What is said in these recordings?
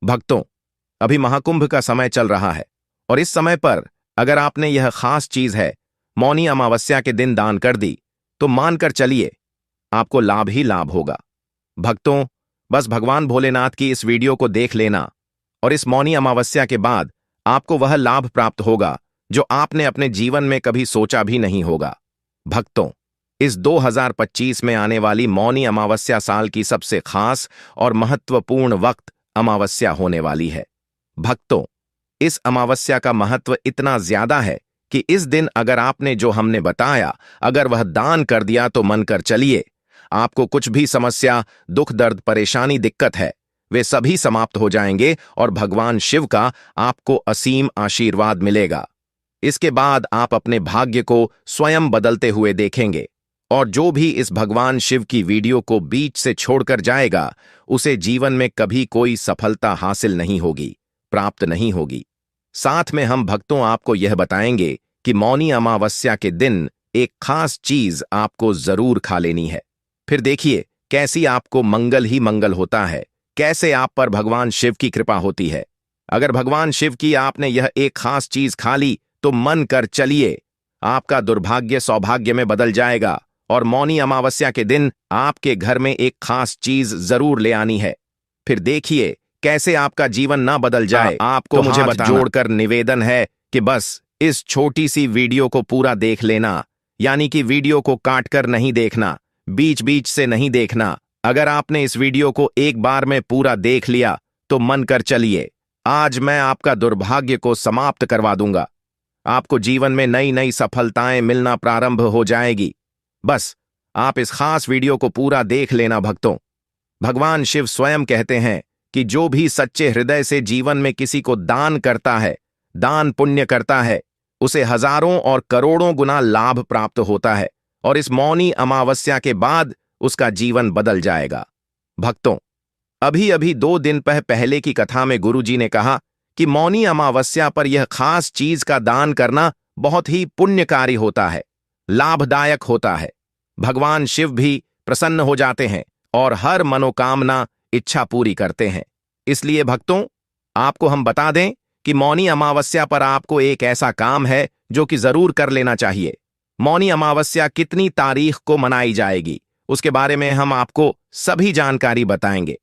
भक्तों, अभी महाकुंभ का समय चल रहा है और इस समय पर अगर आपने यह खास चीज है मौनी अमावस्या के दिन दान कर दी तो मानकर चलिए आपको लाभ ही लाभ होगा। भक्तों, बस भगवान भोलेनाथ की इस वीडियो को देख लेना और इस मौनी अमावस्या के बाद आपको वह लाभ प्राप्त होगा जो आपने अपने जीवन में कभी सोचा भी नहीं होगा। भक्तों, इस 2025 में आने वाली मौनी अमावस्या साल की सबसे खास और महत्वपूर्ण वक्त अमावस्या होने वाली है। भक्तों, इस अमावस्या का महत्व इतना ज्यादा है कि इस दिन अगर आपने जो हमने बताया अगर वह दान कर दिया तो मानकर चलिए आपको कुछ भी समस्या, दुख, दर्द, परेशानी, दिक्कत है वे सभी समाप्त हो जाएंगे और भगवान शिव का आपको असीम आशीर्वाद मिलेगा। इसके बाद आप अपने भाग्य को स्वयं बदलते हुए देखेंगे और जो भी इस भगवान शिव की वीडियो को बीच से छोड़कर जाएगा उसे जीवन में कभी कोई सफलता हासिल नहीं होगी, प्राप्त नहीं होगी। साथ में हम भक्तों आपको यह बताएंगे कि मौनी अमावस्या के दिन एक खास चीज आपको जरूर खा लेनी है। फिर देखिए कैसी आपको मंगल ही मंगल होता है, कैसे आप पर भगवान शिव की कृपा होती है। अगर भगवान शिव की आपने यह एक खास चीज खा ली तो मन कर चलिए आपका दुर्भाग्य सौभाग्य में बदल जाएगा और मौनी अमावस्या के दिन आपके घर में एक खास चीज जरूर ले आनी है। फिर देखिए कैसे आपका जीवन ना बदल जाए। आपको तो मुझे हाथ जोड़कर निवेदन है कि बस इस छोटी सी वीडियो को पूरा देख लेना, यानी कि वीडियो को काटकर नहीं देखना, बीच बीच से नहीं देखना। अगर आपने इस वीडियो को एक बार में पूरा देख लिया तो मन कर चलिए आज मैं आपका दुर्भाग्य को समाप्त करवा दूंगा। आपको जीवन में नई नई सफलताएं मिलना प्रारंभ हो जाएगी। बस आप इस खास वीडियो को पूरा देख लेना। भक्तों, भगवान शिव स्वयं कहते हैं कि जो भी सच्चे हृदय से जीवन में किसी को दान करता है, दान पुण्य करता है, उसे हजारों और करोड़ों गुना लाभ प्राप्त होता है और इस मौनी अमावस्या के बाद उसका जीवन बदल जाएगा। भक्तों, अभी अभी 2 दिन पहले की कथा में गुरुजी ने कहा कि मौनी अमावस्या पर यह खास चीज का दान करना बहुत ही पुण्यकारी होता है, लाभदायक होता है। भगवान शिव भी प्रसन्न हो जाते हैं और हर मनोकामना, इच्छा पूरी करते हैं। इसलिए भक्तों, आपको हम बता दें कि मौनी अमावस्या पर आपको एक ऐसा काम है जो कि जरूर कर लेना चाहिए। मौनी अमावस्या कितनी तारीख को मनाई जाएगी उसके बारे में हम आपको सभी जानकारी बताएंगे।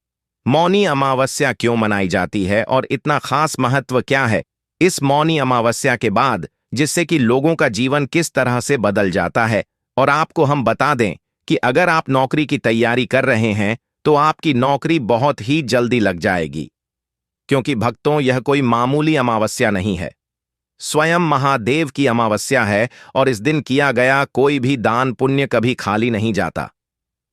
मौनी अमावस्या क्यों मनाई जाती है और इतना खास महत्व क्या है इस मौनी अमावस्या के बाद, जिससे कि लोगों का जीवन किस तरह से बदल जाता है। और आपको हम बता दें कि अगर आप नौकरी की तैयारी कर रहे हैं तो आपकी नौकरी बहुत ही जल्दी लग जाएगी, क्योंकि भक्तों यह कोई मामूली अमावस्या नहीं है, स्वयं महादेव की अमावस्या है और इस दिन किया गया कोई भी दान पुण्य कभी खाली नहीं जाता।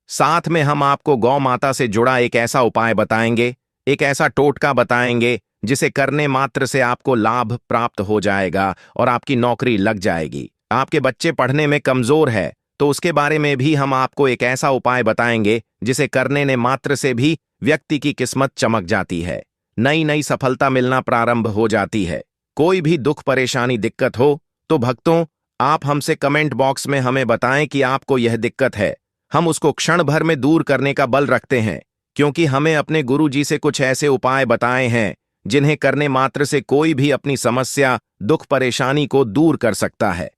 साथ में हम आपको गौ माता से जुड़ा एक ऐसा उपाय बताएंगे, एक ऐसा टोटका बताएंगे जिसे करने मात्र से आपको लाभ प्राप्त हो जाएगा और आपकी नौकरी लग जाएगी। आपके बच्चे पढ़ने में कमजोर है तो उसके बारे में भी हम आपको एक ऐसा उपाय बताएंगे जिसे करने ने मात्र से भी व्यक्ति की किस्मत चमक जाती है, नई नई सफलता मिलना प्रारंभ हो जाती है। कोई भी दुख, परेशानी, दिक्कत हो तो भक्तों आप हमसे कमेंट बॉक्स में हमें बताएं कि आपको यह दिक्कत है। हम उसको क्षण भर में दूर करने का बल रखते हैं, क्योंकि हमें अपने गुरु जी से कुछ ऐसे उपाय बताए हैं जिन्हें करने मात्र से कोई भी अपनी समस्या, दुख, परेशानी को दूर कर सकता है।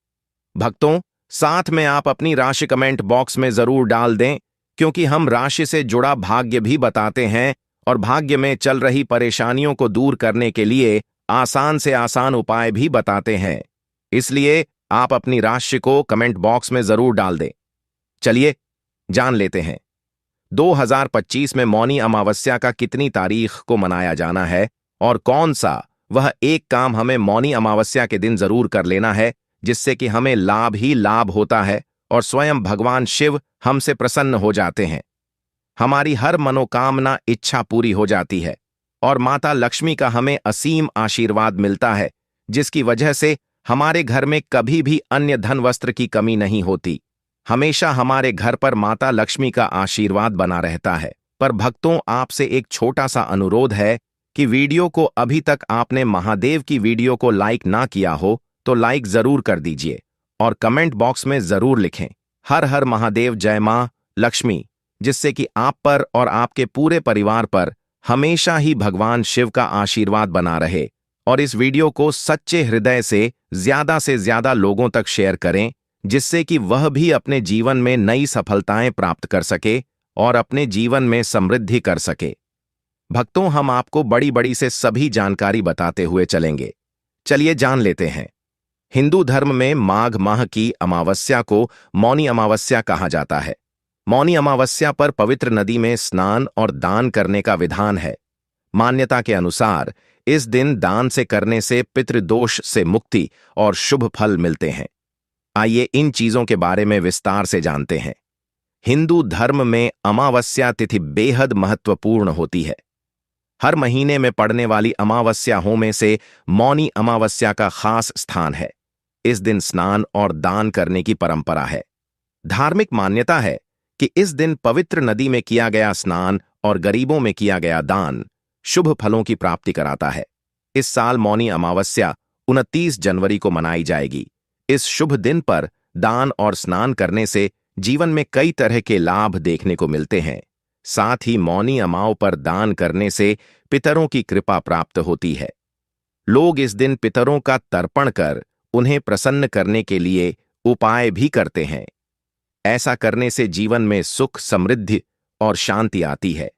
भक्तों, साथ में आप अपनी राशि कमेंट बॉक्स में जरूर डाल दें, क्योंकि हम राशि से जुड़ा भाग्य भी बताते हैं और भाग्य में चल रही परेशानियों को दूर करने के लिए आसान से आसान उपाय भी बताते हैं। इसलिए आप अपनी राशि को कमेंट बॉक्स में जरूर डाल दें। चलिए जान लेते हैं 2025 में मौनी अमावस्या का कितनी तारीख को मनाया जाना है और कौन सा वह एक काम हमें मौनी अमावस्या के दिन जरूर कर लेना है जिससे कि हमें लाभ ही लाभ होता है और स्वयं भगवान शिव हमसे प्रसन्न हो जाते हैं, हमारी हर मनोकामना, इच्छा पूरी हो जाती है और माता लक्ष्मी का हमें असीम आशीर्वाद मिलता है, जिसकी वजह से हमारे घर में कभी भी अन्य धन वस्त्र की कमी नहीं होती। हमेशा हमारे घर पर माता लक्ष्मी का आशीर्वाद बना रहता है। पर भक्तों, आपसे एक छोटा सा अनुरोध है कि वीडियो को अभी तक आपने महादेव की वीडियो को लाइक ना किया हो तो लाइक जरूर कर दीजिए और कमेंट बॉक्स में जरूर लिखें हर हर महादेव, जय मां लक्ष्मी, जिससे कि आप पर और आपके पूरे परिवार पर हमेशा ही भगवान शिव का आशीर्वाद बना रहे और इस वीडियो को सच्चे हृदय से ज्यादा लोगों तक शेयर करें, जिससे कि वह भी अपने जीवन में नई सफलताएं प्राप्त कर सके और अपने जीवन में समृद्धि कर सके। भक्तों, हम आपको बड़ी बड़ी से सभी जानकारी बताते हुए चलेंगे। चलिए जान लेते हैं। हिंदू धर्म में माघ माह की अमावस्या को मौनी अमावस्या कहा जाता है। मौनी अमावस्या पर पवित्र नदी में स्नान और दान करने का विधान है। मान्यता के अनुसार इस दिन दान से करने से पितृदोष से मुक्ति और शुभ फल मिलते हैं। आइए इन चीजों के बारे में विस्तार से जानते हैं। हिंदू धर्म में अमावस्या तिथि बेहद महत्वपूर्ण होती है। हर महीने में पड़ने वाली अमावस्याओं में से मौनी अमावस्या का खास स्थान है। इस दिन स्नान और दान करने की परंपरा है। धार्मिक मान्यता है कि इस दिन पवित्र नदी में किया गया स्नान और गरीबों में किया गया दान शुभ फलों की प्राप्ति कराता है। इस साल मौनी अमावस्या 29 जनवरी को मनाई जाएगी। इस शुभ दिन पर दान और स्नान करने से जीवन में कई तरह के लाभ देखने को मिलते हैं। साथ ही मौनी अमाव पर दान करने से पितरों की कृपा प्राप्त होती है। लोग इस दिन पितरों का तर्पण कर उन्हें प्रसन्न करने के लिए उपाय भी करते हैं। ऐसा करने से जीवन में सुख, समृद्धि और शांति आती है।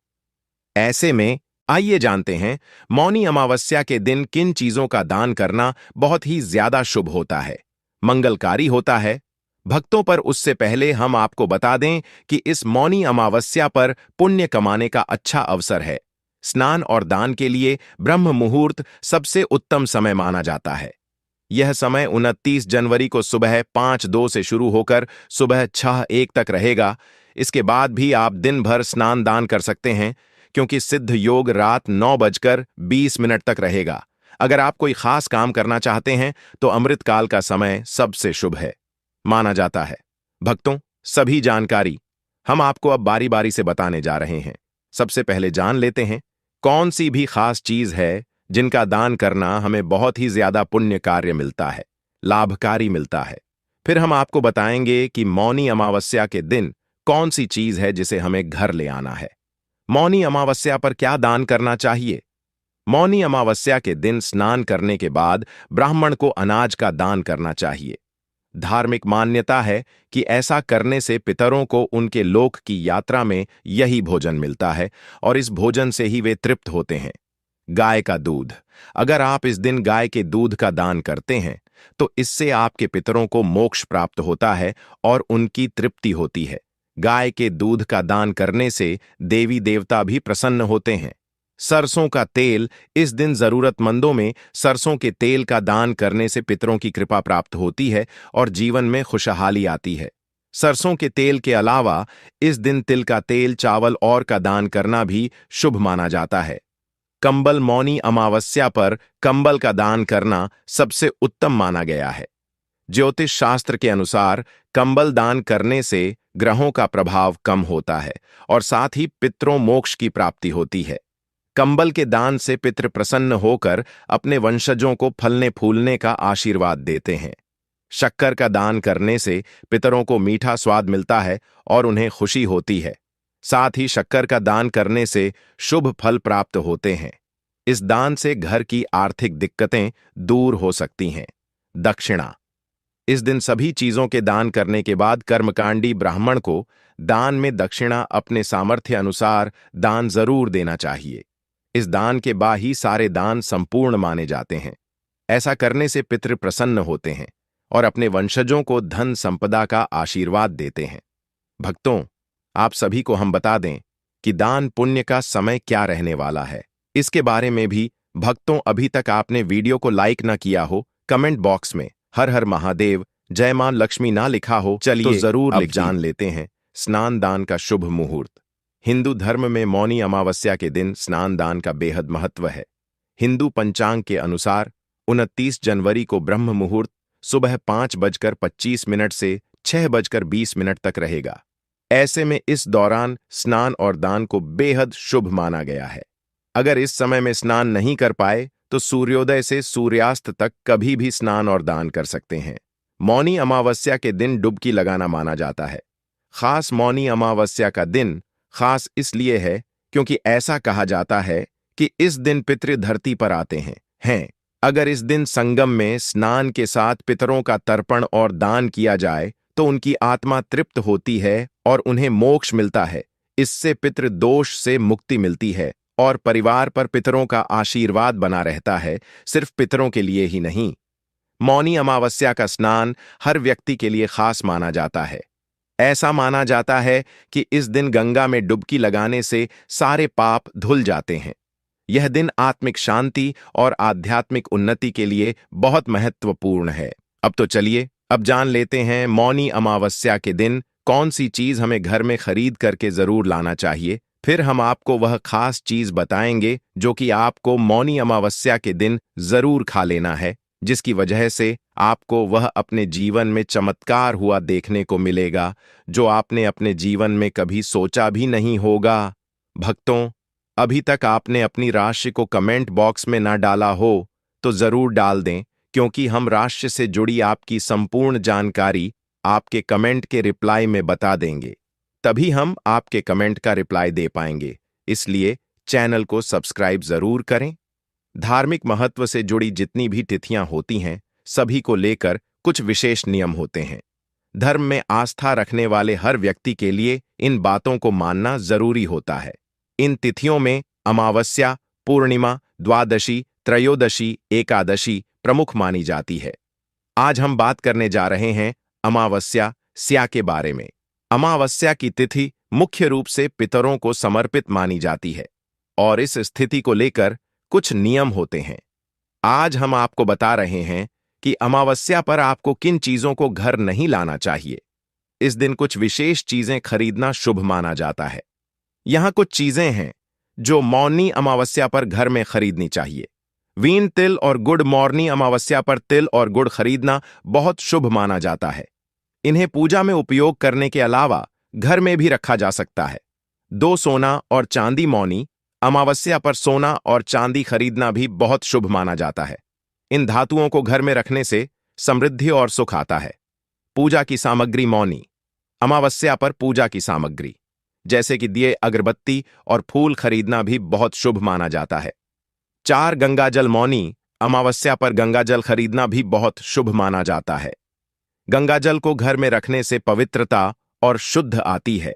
ऐसे में आइए जानते हैं मौनी अमावस्या के दिन किन चीजों का दान करना बहुत ही ज्यादा शुभ होता है, मंगलकारी होता है। भक्तों, पर उससे पहले हम आपको बता दें कि इस मौनी अमावस्या पर पुण्य कमाने का अच्छा अवसर है। स्नान और दान के लिए ब्रह्म मुहूर्त सबसे उत्तम समय माना जाता है। यह समय 29 जनवरी को सुबह 5:02 से शुरू होकर सुबह 6:01 तक रहेगा। इसके बाद भी आप दिन भर स्नान दान कर सकते हैं, क्योंकि सिद्ध योग रात 9:20 तक रहेगा। अगर आप कोई खास काम करना चाहते हैं तो अमृतकाल का समय सबसे शुभ है माना जाता है। भक्तों, सभी जानकारी हम आपको अब बारी बारी से बताने जा रहे हैं। सबसे पहले जान लेते हैं कौन सी भी खास चीज है जिनका दान करना हमें बहुत ही ज्यादा पुण्य कार्य मिलता है, लाभकारी मिलता है। फिर हम आपको बताएंगे कि मौनी अमावस्या के दिन कौन सी चीज है जिसे हमें घर ले आना है। मौनी अमावस्या पर क्या दान करना चाहिए। मौनी अमावस्या के दिन स्नान करने के बाद ब्राह्मण को अनाज का दान करना चाहिए। धार्मिक मान्यता है कि ऐसा करने से पितरों को उनके लोक की यात्रा में यही भोजन मिलता है और इस भोजन से ही वे तृप्त होते हैं। गाय का दूध। अगर आप इस दिन गाय के दूध का दान करते हैं तो इससे आपके पितरों को मोक्ष प्राप्त होता है और उनकी तृप्ति होती है। गाय के दूध का दान करने से देवी देवता भी प्रसन्न होते हैं। सरसों का तेल। इस दिन जरूरतमंदों में सरसों के तेल का दान करने से पितरों की कृपा प्राप्त होती है और जीवन में खुशहाली आती है। सरसों के तेल के अलावा इस दिन तिल का तेल, चावल और का दान करना भी शुभ माना जाता है। कंबल। मौनी अमावस्या पर कंबल का दान करना सबसे उत्तम माना गया है। ज्योतिष शास्त्र के अनुसार कंबल दान करने से ग्रहों का प्रभाव कम होता है और साथ ही पितरों मोक्ष की प्राप्ति होती है। कंबल के दान से पितृ प्रसन्न होकर अपने वंशजों को फलने फूलने का आशीर्वाद देते हैं। शक्कर का दान करने से पितरों को मीठा स्वाद मिलता है और उन्हें खुशी होती है। साथ ही शक्कर का दान करने से शुभ फल प्राप्त होते हैं। इस दान से घर की आर्थिक दिक्कतें दूर हो सकती हैं। दक्षिणा। इस दिन सभी चीजों के दान करने के बाद कर्मकांडी ब्राह्मण को दान में दक्षिणा अपने सामर्थ्य अनुसार दान जरूर देना चाहिए। इस दान के बाद ही सारे दान संपूर्ण माने जाते हैं। ऐसा करने से पितृ प्रसन्न होते हैं और अपने वंशजों को धन संपदा का आशीर्वाद देते हैं। भक्तों, आप सभी को हम बता दें कि दान पुण्य का समय क्या रहने वाला है। इसके बारे में भी भक्तों, अभी तक आपने वीडियो को लाइक ना किया हो, कमेंट बॉक्स में हर हर महादेव, जय मां लक्ष्मी ना लिखा हो, चलिए तो जरूर लिख जान लेते हैं स्नान दान का शुभ मुहूर्त। हिंदू धर्म में मौनी अमावस्या के दिन स्नान दान का बेहद महत्व है। हिंदू पंचांग के अनुसार 29 जनवरी को ब्रह्म मुहूर्त सुबह 5:25 से 6:20 तक रहेगा। ऐसे में इस दौरान स्नान और दान को बेहद शुभ माना गया है। अगर इस समय में स्नान नहीं कर पाए तो सूर्योदय से सूर्यास्त तक कभी भी स्नान और दान कर सकते हैं। मौनी अमावस्या के दिन डुबकी लगाना माना जाता है। खास मौनी अमावस्या का दिन खास इसलिए है क्योंकि ऐसा कहा जाता है कि इस दिन पितृ धरती पर आते हैं। अगर इस दिन संगम में स्नान के साथ पितरों का तर्पण और दान किया जाए तो उनकी आत्मा तृप्त होती है और उन्हें मोक्ष मिलता है। इससे पितृ दोष से मुक्ति मिलती है और परिवार पर पितरों का आशीर्वाद बना रहता है, सिर्फ पितरों के लिए ही नहीं। मौनी अमावस्या का स्नान हर व्यक्ति के लिए खास माना जाता है। ऐसा माना जाता है कि इस दिन गंगा में डुबकी लगाने से सारे पाप धुल जाते हैं। यह दिन आत्मिक शांति और आध्यात्मिक उन्नति के लिए बहुत महत्वपूर्ण है। अब तो चलिए अब जान लेते हैं मौनी अमावस्या के दिन कौन सी चीज हमें घर में खरीद करके जरूर लाना चाहिए। फिर हम आपको वह खास चीज बताएंगे जो कि आपको मौनी अमावस्या के दिन जरूर खा लेना है, जिसकी वजह से आपको वह अपने जीवन में चमत्कार हुआ देखने को मिलेगा जो आपने अपने जीवन में कभी सोचा भी नहीं होगा। भक्तों, अभी तक आपने अपनी राशि को कमेंट बॉक्स में ना डाला हो तो जरूर डाल दें, क्योंकि हम राशि से जुड़ी आपकी संपूर्ण जानकारी आपके कमेंट के रिप्लाई में बता देंगे। तभी हम आपके कमेंट का रिप्लाई दे पाएंगे, इसलिए चैनल को सब्सक्राइब जरूर करें। धार्मिक महत्व से जुड़ी जितनी भी तिथियां होती हैं, सभी को लेकर कुछ विशेष नियम होते हैं। धर्म में आस्था रखने वाले हर व्यक्ति के लिए इन बातों को मानना जरूरी होता है। इन तिथियों में अमावस्या, पूर्णिमा, द्वादशी, त्रयोदशी, एकादशी प्रमुख मानी जाती है। आज हम बात करने जा रहे हैं अमावस्या स्या के बारे में। अमावस्या की तिथि मुख्य रूप से पितरों को समर्पित मानी जाती है और इस स्थिति को लेकर कुछ नियम होते हैं। आज हम आपको बता रहे हैं कि अमावस्या पर आपको किन चीजों को घर नहीं लाना चाहिए। इस दिन कुछ विशेष चीजें खरीदना शुभ माना जाता है। यहां कुछ चीजें हैं जो मौनी अमावस्या पर घर में खरीदनी चाहिए। वीन तिल और गुड़ मौनी अमावस्या पर तिल और गुड़ खरीदना बहुत शुभ माना जाता है। इन्हें पूजा में उपयोग करने के अलावा घर में भी रखा जा सकता है। 2 सोना और चांदी मौनी अमावस्या पर सोना और चांदी खरीदना भी बहुत शुभ माना जाता है। इन धातुओं को घर में रखने से समृद्धि और सुख आता है। पूजा की सामग्री मौनी अमावस्या पर पूजा की सामग्री जैसे कि दिए, अगरबत्ती और फूल खरीदना भी बहुत शुभ माना जाता है। 4 गंगाजल मौनी अमावस्या पर गंगाजल खरीदना भी बहुत शुभ माना जाता है। गंगाजल को घर में रखने से पवित्रता और शुद्ध आती है।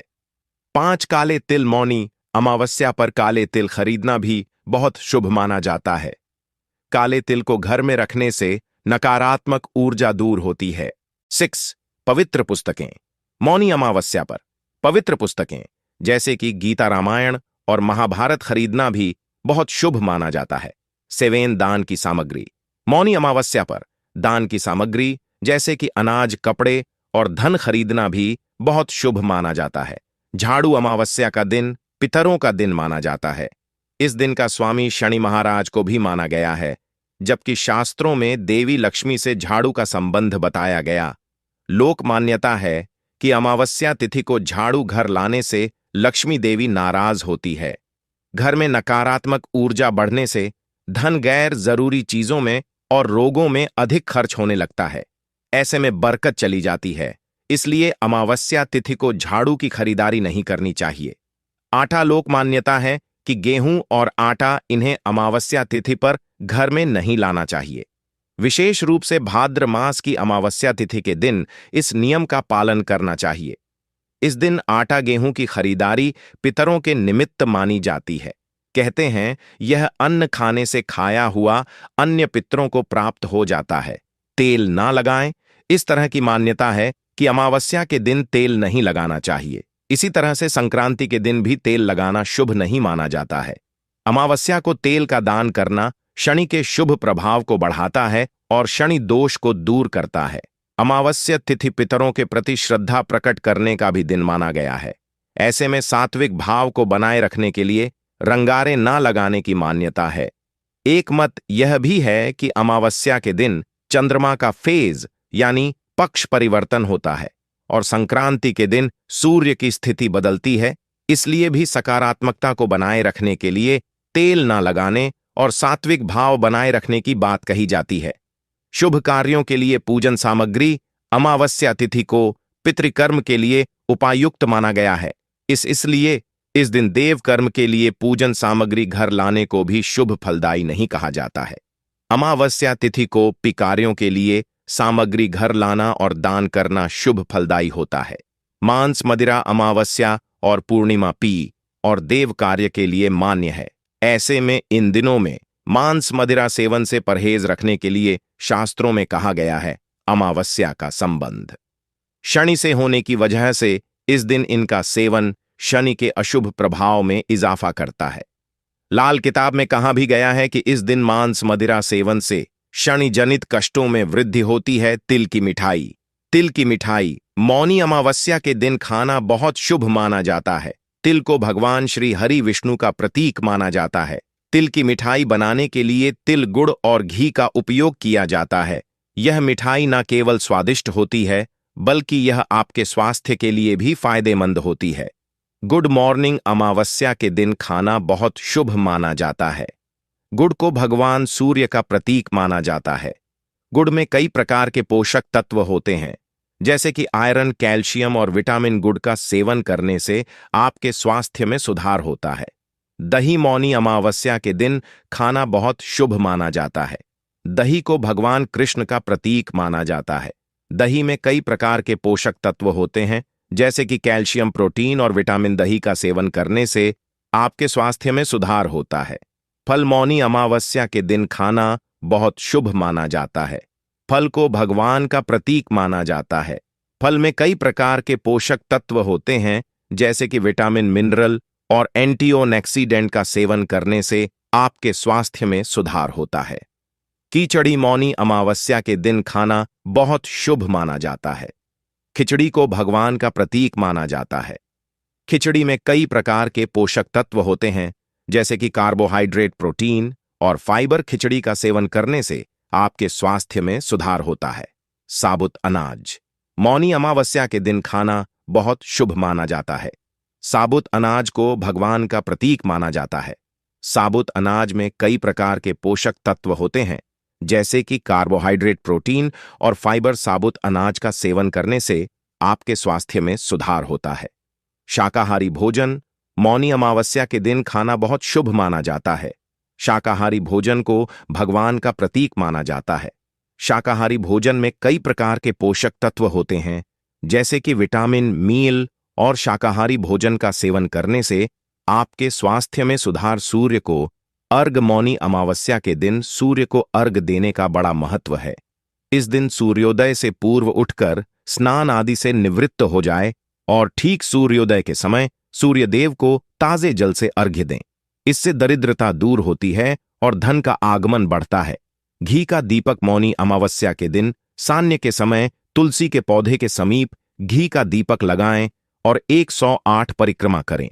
5 काले तिल मौनी अमावस्या पर काले तिल खरीदना भी बहुत शुभ माना जाता है। काले तिल को घर में रखने से नकारात्मक ऊर्जा दूर होती है। 6 पवित्र पुस्तकें मौनी अमावस्या पर पवित्र पुस्तकें जैसे कि गीता, रामायण और महाभारत खरीदना भी बहुत शुभ माना जाता है। 7 दान की सामग्री मौनी अमावस्या पर दान की सामग्री जैसे कि अनाज, कपड़े और धन खरीदना भी बहुत शुभ माना जाता है। झाड़ू अमावस्या का दिन पितरों का दिन माना जाता है। इस दिन का स्वामी शनि महाराज को भी माना गया है, जबकि शास्त्रों में देवी लक्ष्मी से झाड़ू का संबंध बताया गया। लोक मान्यता है कि अमावस्या तिथि को झाड़ू घर लाने से लक्ष्मी देवी नाराज होती है। घर में नकारात्मक ऊर्जा बढ़ने से धन गैर जरूरी चीजों में और रोगों में अधिक खर्च होने लगता है। ऐसे में बरकत चली जाती है, इसलिए अमावस्या तिथि को झाड़ू की खरीदारी नहीं करनी चाहिए। आटा लोक मान्यता है कि गेहूं और आटा इन्हें अमावस्या तिथि पर घर में नहीं लाना चाहिए। विशेष रूप से भाद्र मास की अमावस्या तिथि के दिन इस नियम का पालन करना चाहिए। इस दिन आटा गेहूं की खरीदारी पितरों के निमित्त मानी जाती है। कहते हैं यह अन्न खाने से खाया हुआ अन्य पितरों को प्राप्त हो जाता है। तेल ना लगाएं। इस तरह की मान्यता है कि अमावस्या के दिन तेल नहीं लगाना चाहिए। इसी तरह से संक्रांति के दिन भी तेल लगाना शुभ नहीं माना जाता है। अमावस्या को तेल का दान करना शनि के शुभ प्रभाव को बढ़ाता है और शनि दोष को दूर करता है। अमावस्या तिथि पितरों के प्रति श्रद्धा प्रकट करने का भी दिन माना गया है। ऐसे में सात्विक भाव को बनाए रखने के लिए रंगारे ना लगाने की मान्यता है। एक मत यह भी है कि अमावस्या के दिन चंद्रमा का फेज यानी पक्ष परिवर्तन होता है और संक्रांति के दिन सूर्य की स्थिति बदलती है। इसलिए भी सकारात्मकता को बनाए रखने के लिए तेल ना लगाने और सात्विक भाव बनाए रखने की बात कही जाती है। शुभ कार्यों के लिए पूजन सामग्री अमावस्या तिथि को पितृकर्म के लिए उपायुक्त माना गया है। इसलिए इस दिन देव कर्म के लिए पूजन सामग्री घर लाने को भी शुभ फलदायी नहीं कहा जाता है। अमावस्या तिथि को पिकार्यों के लिए सामग्री घर लाना और दान करना शुभ फलदायी होता है। मांस मदिरा अमावस्या और पूर्णिमा पी और देव कार्य के लिए मान्य है। ऐसे में इन दिनों में मांस मदिरा सेवन से परहेज रखने के लिए शास्त्रों में कहा गया है। अमावस्या का संबंध शनि से होने की वजह से इस दिन इनका सेवन शनि के अशुभ प्रभाव में इजाफा करता है। लाल किताब में कहा भी गया है कि इस दिन मांस मदिरा सेवन से शनि जनित कष्टों में वृद्धि होती है। तिल की मिठाई मौनी अमावस्या के दिन खाना बहुत शुभ माना जाता है। तिल को भगवान श्री हरि विष्णु का प्रतीक माना जाता है। तिल की मिठाई बनाने के लिए तिल, गुड़ और घी का उपयोग किया जाता है। यह मिठाई न केवल स्वादिष्ट होती है बल्कि यह आपके स्वास्थ्य के लिए भी फायदेमंद होती है। गुड मॉर्निंग अमावस्या के दिन खाना बहुत शुभ माना जाता है। गुड़ को भगवान सूर्य का प्रतीक माना जाता है। गुड़ में कई प्रकार के पोषक तत्व होते हैं, जैसे कि आयरन, कैल्शियम और विटामिन। गुड़ का सेवन करने से आपके स्वास्थ्य में सुधार होता है। दही मौनी अमावस्या के दिन खाना बहुत शुभ माना जाता है। दही को भगवान कृष्ण का प्रतीक माना जाता है। दही में कई प्रकार के पोषक तत्व होते हैं, जैसे कि कैल्शियम, प्रोटीन और विटामिन। दही का सेवन करने से आपके स्वास्थ्य में सुधार होता है। फल मौनी अमावस्या के दिन खाना बहुत शुभ माना जाता है। फल को भगवान का प्रतीक माना जाता है। फल में कई प्रकार के पोषक तत्व होते हैं, जैसे कि विटामिन, मिनरल और एंटीऑक्सीडेंट का सेवन करने से आपके स्वास्थ्य में सुधार होता है। खिचड़ी मौनी अमावस्या के दिन खाना बहुत शुभ माना जाता है। खिचड़ी को भगवान का प्रतीक माना जाता है। खिचड़ी में कई प्रकार के पोषक तत्व होते हैं, जैसे कि कार्बोहाइड्रेट, प्रोटीन और फाइबर। खिचड़ी का सेवन करने से आपके स्वास्थ्य में सुधार होता है। साबुत अनाज मौनी अमावस्या के दिन खाना बहुत शुभ माना जाता है। साबुत अनाज को भगवान का प्रतीक माना जाता है। साबुत अनाज में कई प्रकार के पोषक तत्व होते हैं, जैसे कि कार्बोहाइड्रेट, प्रोटीन और फाइबर। साबुत अनाज का सेवन करने से आपके स्वास्थ्य में सुधार होता है। शाकाहारी भोजन मौनी अमावस्या के दिन खाना बहुत शुभ माना जाता है। शाकाहारी भोजन को भगवान का प्रतीक माना जाता है। शाकाहारी भोजन में कई प्रकार के पोषक तत्व होते हैं, जैसे कि विटामिन, मील और शाकाहारी भोजन का सेवन करने से आपके स्वास्थ्य में सुधार। सूर्य को अर्घ मौनी अमावस्या के दिन सूर्य को अर्घ देने का बड़ा महत्व है। इस दिन सूर्योदय से पूर्व उठकर स्नान आदि से निवृत्त हो जाए और ठीक सूर्योदय के समय सूर्यदेव को ताजे जल से अर्घ्य दें। इससे दरिद्रता दूर होती है और धन का आगमन बढ़ता है। घी का दीपक मौनी अमावस्या के दिन सान्य के समय तुलसी के पौधे के समीप घी का दीपक लगाएं और 108 परिक्रमा करें।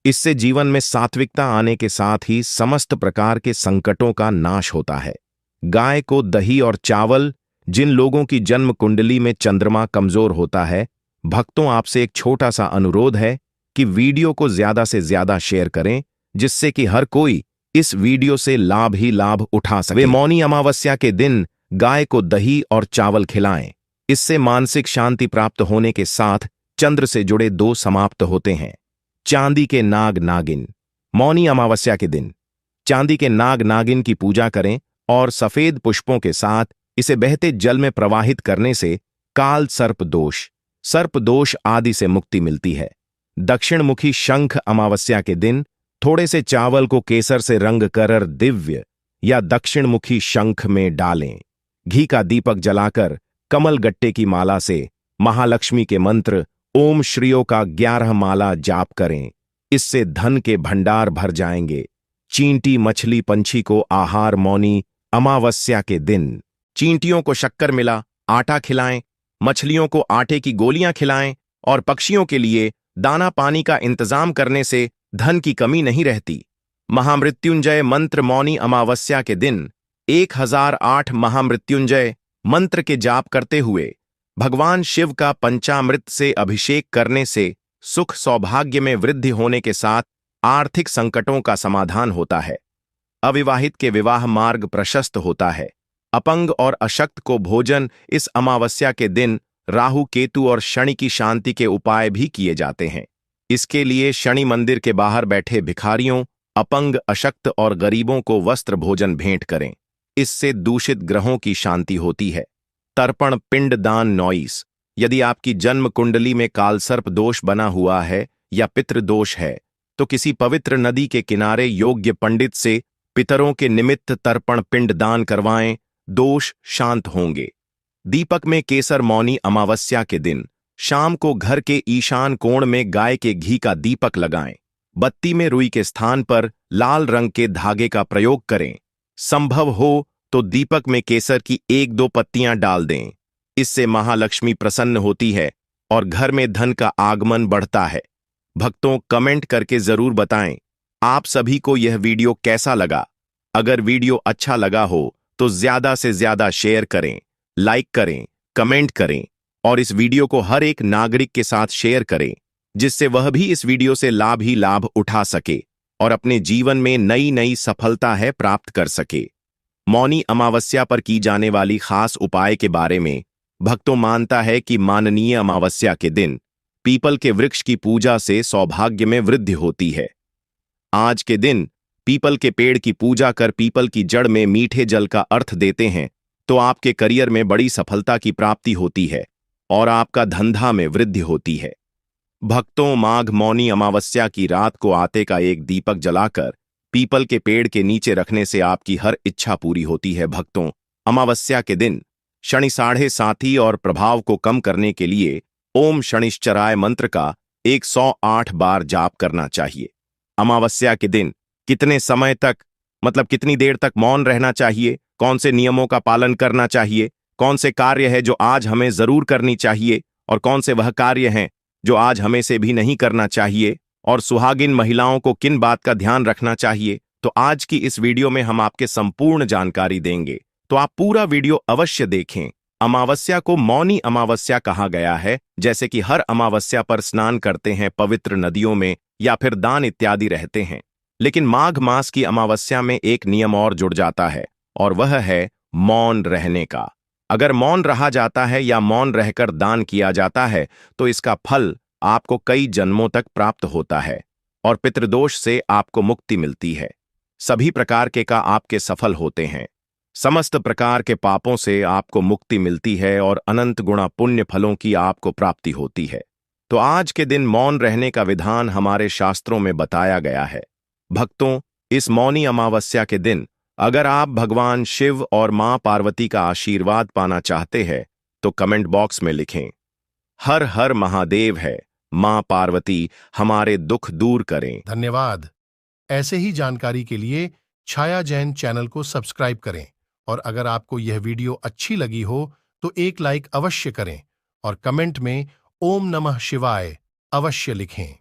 इससे जीवन में सात्विकता आने के साथ ही समस्त प्रकार के संकटों का नाश होता है। गाय को दही और चावल जिन लोगों की जन्म कुंडली में चंद्रमा कमजोर होता है, भक्तों आपसे एक छोटा सा अनुरोध है कि वीडियो को ज्यादा से ज्यादा शेयर करें, जिससे कि हर कोई इस वीडियो से लाभ ही लाभ उठा सके। वे मौनी अमावस्या के दिन गाय को दही और चावल खिलाएं। इससे मानसिक शांति प्राप्त होने के साथ चंद्र से जुड़े दो समाप्त होते हैं। चांदी के नाग नागिन मौनी अमावस्या के दिन चांदी के नाग नागिन की पूजा करें और सफेद पुष्पों के साथ इसे बहते जल में प्रवाहित करने से काल सर्प दोष आदि से मुक्ति मिलती है। दक्षिणमुखी शंख अमावस्या के दिन थोड़े से चावल को केसर से रंग कर दिव्य या दक्षिणमुखी शंख में डालें। घी का दीपक जलाकर कमल गट्टे की माला से महालक्ष्मी के मंत्र ओम श्रीयो का 11 माला जाप करें। इससे धन के भंडार भर जाएंगे। चींटी मछली पंछी को आहार मौनी अमावस्या के दिन चींटियों को शक्कर मिला आटा खिलाएं, मछलियों को आटे की गोलियां खिलाएं और पक्षियों के लिए दाना पानी का इंतजाम करने से धन की कमी नहीं रहती। महामृत्युंजय मंत्र मौनी अमावस्या के दिन 1008 महामृत्युंजय मंत्र के जाप करते हुए भगवान शिव का पंचामृत से अभिषेक करने से सुख सौभाग्य में वृद्धि होने के साथ आर्थिक संकटों का समाधान होता है। अविवाहित के विवाह मार्ग प्रशस्त होता है। अपंग और अशक्त को भोजन इस अमावस्या के दिन राहु, केतु और शनि की शांति के उपाय भी किए जाते हैं। इसके लिए शनि मंदिर के बाहर बैठे भिखारियों, अपंग, अशक्त और गरीबों को वस्त्र भोजन भेंट करें। इससे दूषित ग्रहों की शांति होती है। तर्पण पिंड दान 9। यदि आपकी जन्म कुंडली में कालसर्प दोष बना हुआ है या पितृदोष है तो किसी पवित्र नदी के किनारे योग्य पंडित से पितरों के निमित्त तर्पण पिंड दान करवाएं, दोष शांत होंगे। दीपक में केसर मौनी अमावस्या के दिन शाम को घर के ईशान कोण में गाय के घी का दीपक लगाएं। बत्ती में रुई के स्थान पर लाल रंग के धागे का प्रयोग करें। संभव हो तो दीपक में केसर की 1-2 पत्तियां डाल दें। इससे महालक्ष्मी प्रसन्न होती है और घर में धन का आगमन बढ़ता है। भक्तों, कमेंट करके जरूर बताएं आप सभी को यह वीडियो कैसा लगा। अगर वीडियो अच्छा लगा हो तो ज्यादा से ज्यादा शेयर करें, लाइक करें, कमेंट करें और इस वीडियो को हर एक नागरिक के साथ शेयर करें, जिससे वह भी इस वीडियो से लाभ ही लाभ उठा सके और अपने जीवन में नई नई सफलता है प्राप्त कर सके। मौनी अमावस्या पर की जाने वाली खास उपाय के बारे में भक्तों मानता है कि माननीय अमावस्या के दिन पीपल के वृक्ष की पूजा से सौभाग्य में वृद्धि होती है। आज के दिन पीपल के पेड़ की पूजा कर पीपल की जड़ में मीठे जल का अर्थ देते हैं तो आपके करियर में बड़ी सफलता की प्राप्ति होती है और आपका धंधा में वृद्धि होती है। भक्तों, माघ मौनी अमावस्या की रात को आटे का एक दीपक जलाकर पीपल के पेड़ के नीचे रखने से आपकी हर इच्छा पूरी होती है। भक्तों, अमावस्या के दिन शनि 7.5 और प्रभाव को कम करने के लिए ओम शनिश्चराय मंत्र का 108 बार जाप करना चाहिए। अमावस्या के दिन कितने समय तक, मतलब कितनी देर तक मौन रहना चाहिए, कौन से नियमों का पालन करना चाहिए, कौन से कार्य है जो आज हमें जरूर करनी चाहिए और कौन से वह कार्य हैं जो आज हमें से भी नहीं करना चाहिए, और सुहागिन महिलाओं को किन बात का ध्यान रखना चाहिए, तो आज की इस वीडियो में हम आपके संपूर्ण जानकारी देंगे। तो आप पूरा वीडियो अवश्य देखें। अमावस्या को मौनी अमावस्या कहा गया है, जैसे कि हर अमावस्या पर स्नान करते हैं पवित्र नदियों में या फिर दान इत्यादि रहते हैं, लेकिन माघ मास की अमावस्या में एक नियम और जुड़ जाता है और वह है मौन रहने का। अगर मौन रहा जाता है या मौन रहकर दान किया जाता है तो इसका फल आपको कई जन्मों तक प्राप्त होता है और पितृदोष से आपको मुक्ति मिलती है। सभी प्रकार के का आपके सफल होते हैं। समस्त प्रकार के पापों से आपको मुक्ति मिलती है और अनंत गुणा पुण्य फलों की आपको प्राप्ति होती है। तो आज के दिन मौन रहने का विधान हमारे शास्त्रों में बताया गया है। भक्तों, इस मौनी अमावस्या के दिन अगर आप भगवान शिव और मां पार्वती का आशीर्वाद पाना चाहते हैं तो कमेंट बॉक्स में लिखें, हर हर महादेव है, मां पार्वती हमारे दुख दूर करें। धन्यवाद। ऐसे ही जानकारी के लिए छाया जैन चैनल को सब्सक्राइब करें और अगर आपको यह वीडियो अच्छी लगी हो तो एक लाइक अवश्य करें और कमेंट में ओम नमः शिवाय अवश्य लिखें।